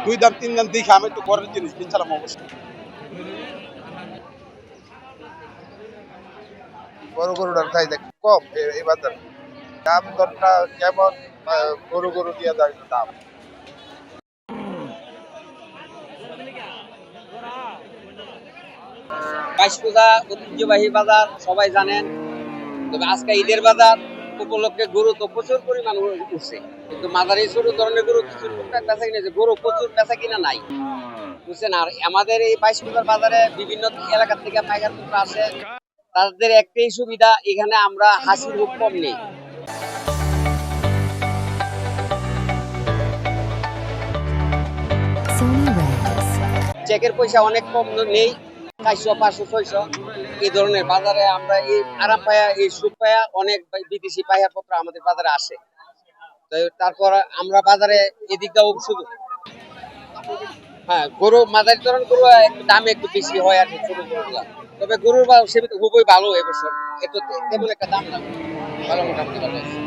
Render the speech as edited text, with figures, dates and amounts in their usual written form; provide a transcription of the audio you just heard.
দুই দাম তিন দাম দেখে আমি তো ঘরের জিনিস কিনছিলাম অবশ্যই। বড় গরুটার চাহিদা কম এই বাজারে। দাম দরটা কেমন? গরু দিয়ে দাম দাম বাইশপূজা ঐতিহ্যবাহী বাজার সবাই জানেন। তবে আজকে ঈদের বাজার উপলক্ষে গরু তো প্রচুর পরিমাণ উঠছে, কিন্তু মাঝারি ছোট ধরনের গরু কিছু টুকটাক বেচা কিনা, গরু প্রচুর বেচা কিনা নাই, বুঝছেন। আর আমাদের এই বাইশপূজার বাজারে বিভিন্ন এলাকা থেকে পাইকার ক্রেতা আসে। তাদের একটাই সুবিধা, এখানে আমরা হাসির খুব কম নেই। চেকের পয়সা অনেক কম নেই, 400, 500, 600 এই ধরনের। বাজারে আমরা এই আরাম পায়া, এই সুখ পায়া অনেক বিদেশি পাইকার পত্র আমাদের বাজারে আসে। তারপর আমরা বাজারে এদিক দাও শুধু হ্যাঁ, গরু মাঝারি ধরনের গরু একটু দামে একটু বেশি হয় আর কি, ছোট গরুগুলা। তবে গরুর সেটা খুবই ভালো এবছর, এত তেমন একটা দাম না, ভালো, মোটামুটি ভালো আছে।